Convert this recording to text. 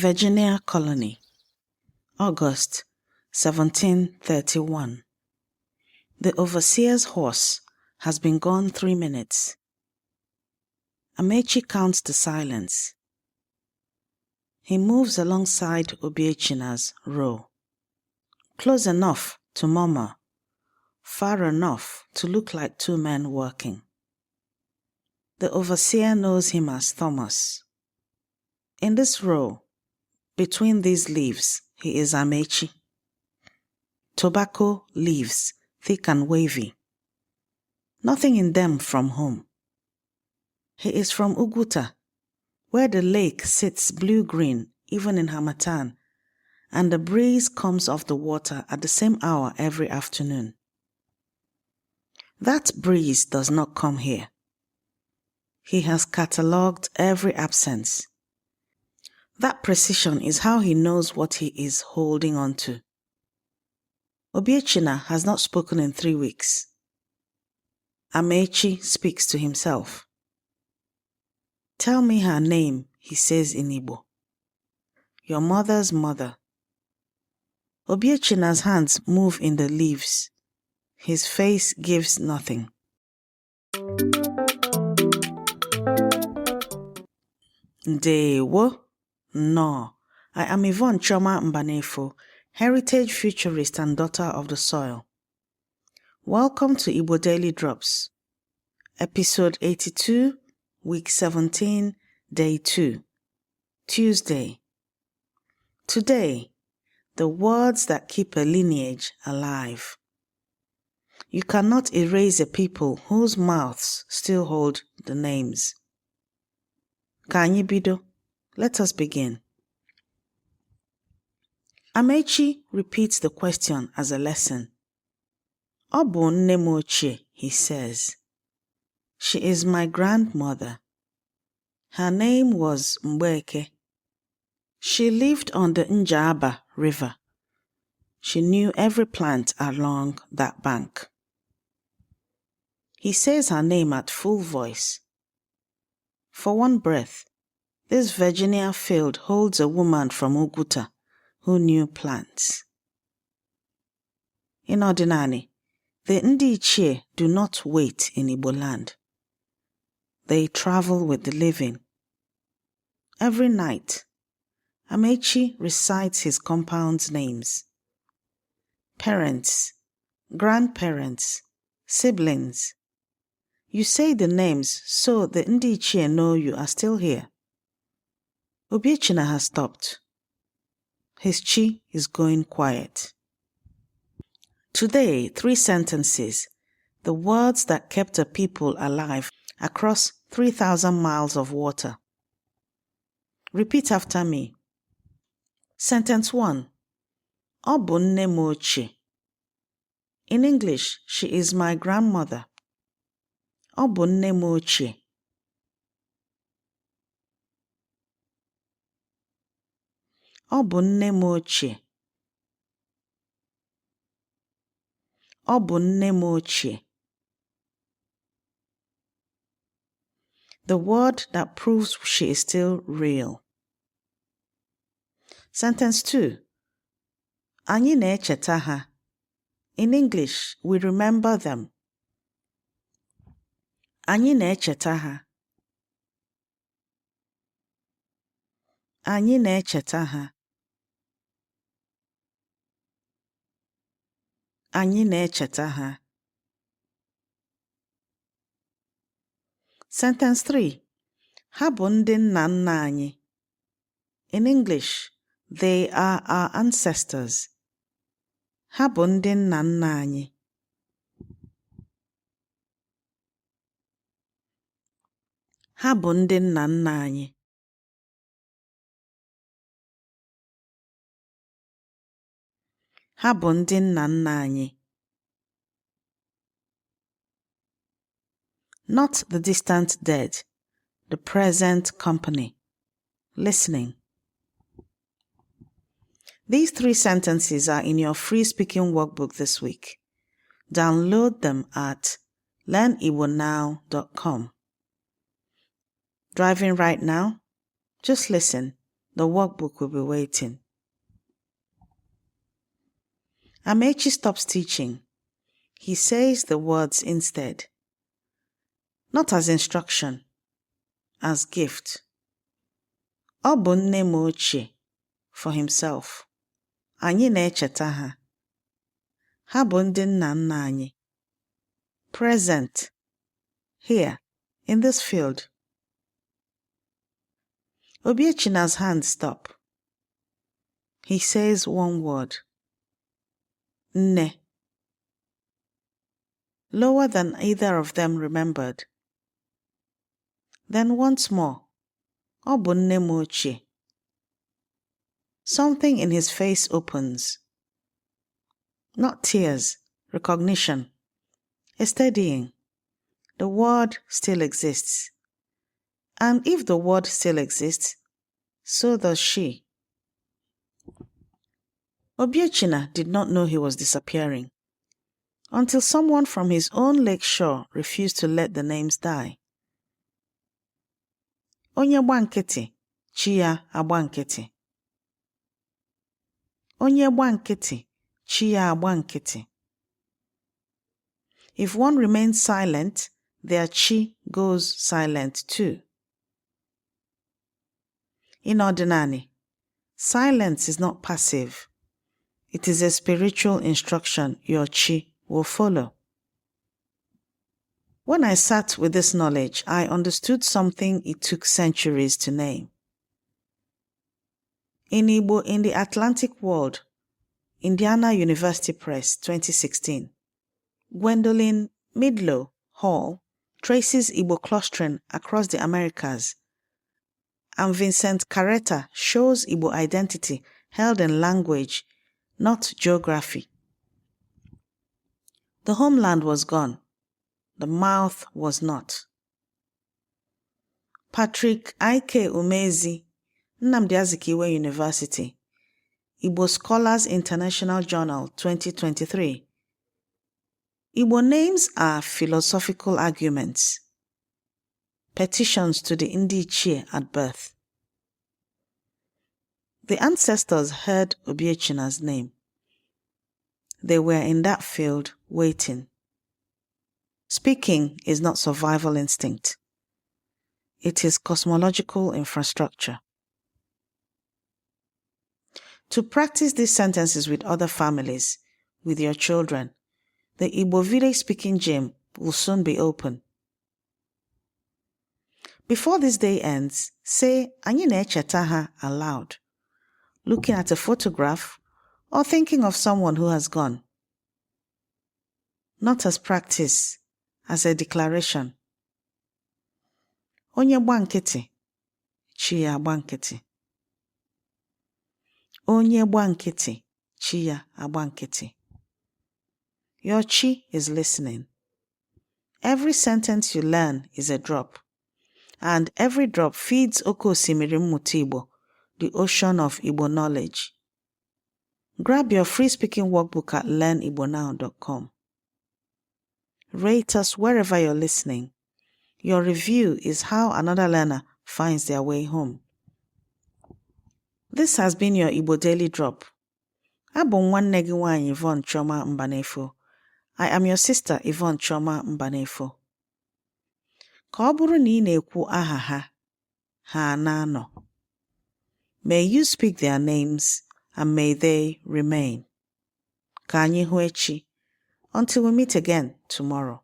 Virginia Colony, August 1731. The overseer's horse has been gone 3 minutes. Amechi counts the silence. He moves alongside Obiechina's row, close enough to murmur, far enough to look like 2 men working. The overseer knows him as Thomas. In this row, between these leaves, he is Amechi. Tobacco leaves, thick and wavy. Nothing in them from home. He is from Oguta, where the lake sits blue-green even in Harmattan, and the breeze comes off the water at the same hour every afternoon. That breeze does not come here. He has catalogued every absence. That precision is how he knows what he is holding on to. Obiechina has not spoken in 3 weeks. Amechi speaks to himself. "Tell me her name," he says in Igbo. "Your mother's mother." Obiechina's hands move in the leaves. His face gives nothing. Ndewo. No. I am Yvonne Mbanefo, heritage futurist and daughter of the soil. Welcome to Igbo Daily Drops, Episode 82, Week 17, Day 2, Tuesday. Today, the words that keep a lineage alive. You cannot erase a people whose mouths still hold the names. Ka anyị bido. Let us begin. Amechi repeats the question as a lesson. Ọ bụ nne m ochie, he says. She is my grandmother. Her name was Mbeke. She lived on the Njaba River. She knew every plant along that bank. He says her name at full voice. For one breath, this Virginia field holds a woman from Oguta who knew plants. In ordinary, the Ichie do not wait in Igboland. They travel with the living. Every night, Amechi recites his compound's names. Parents, grandparents, siblings. You say the names so the Ichie know you are still here. Obiechina has stopped. His chi is going quiet. Today, 3 sentences, the words that kept a people alive across 3,000 miles of water. Repeat after me. Sentence 1. Ọ bụ nne m ochie. In English, she is my grandmother. Ọ bụ nne m ochie. Ọ bụ nne m ochie. Ọ bụ nne m ochie. The word that proves she is still real. Sentence 2. Anyị na-echeta ha. In English, we remember them. Anyị na-echeta ha. Anyị na-echeta ha. Anyị na-echeta ha. Sentence 3. Ha bụ ndị nna nna anyị. In English, they are our ancestors. Ha bụ ndị nna nna anyị. Ha bụ ndị nna nna anyị. Ha bụ ndị nna nna anyị. Not the distant dead, the present company. Listening. These 3 sentences are in your free speaking workbook this week. Download them at learnigbonow.com. Driving right now? Just listen. The workbook will be waiting. Amechi stops teaching. He says the words instead. Not as instruction, as gift. Ọ bụ nne m ochie, for himself. Anyị na-echeta ha. Ha bụ ndị nna nna anyị. Present. Here, in this field. Obiechina's hands stop. He says one word. Nne. Lower than either of them remembered. Then once more. Ọ bụ nne m ochie. Something in his face opens. Not tears, recognition. A steadying. The word still exists. And if the word still exists, so does she. Obiechina did not know he was disappearing until someone from his own lake shore refused to let the names die. Onye agba nkịtị, chi ya agba nkịtị. Onye agba nkịtị, chi ya agba nkịtị. If one remains silent, their chi goes silent too. In ordinary, silence is not passive. It is a spiritual instruction your chi will follow. When I sat with this knowledge, I understood something it took centuries to name. In Igbo in the Atlantic World, Indiana University Press, 2016. Gwendolyn Midlo Hall traces Igbo clustering across the Americas, and Vincent Carretta shows Igbo identity held in language, not geography. The homeland was gone. The mouth was not. Patrick I.K. Umezi, Nnamdi Azikiwe University, Igbo Scholars International Journal, 2023. Igbo names are philosophical arguments, petitions to the Ichie at birth. The ancestors heard Obiechina's name. They were in that field waiting. Speaking is not survival instinct. It is cosmological infrastructure. To practice these sentences with other families, with your children, the Igbo village-speaking gym will soon be open. Before this day ends, say Anyị na-echeta ha aloud, looking at a photograph or thinking of someone who has gone. Not as practice, as a declaration. Onye agba nkịtị, chi ya agba nkịtị. Onye agba nkịtị, chi ya agba nkịtị. Your chi is listening. Every sentence you learn is a drop, and every drop feeds Oke Osimiri Mmụta Igbo, the ocean of Igbo knowledge. Grab your free-speaking workbook at learnigbonow.com. Rate us wherever you're listening. Your review is how another learner finds their way home. This has been your Igbo Daily Drop. Abụ nwanne gị nwaanyị Yvonne Choma Mbanefo. I am your sister Yvonne Choma Mbanefo. Ka ọ bụrụ na ị na-ekwu aha ha, ha na-anọ. May you speak their names and may they remain. Ka anyị hụ echi. Until we meet again tomorrow.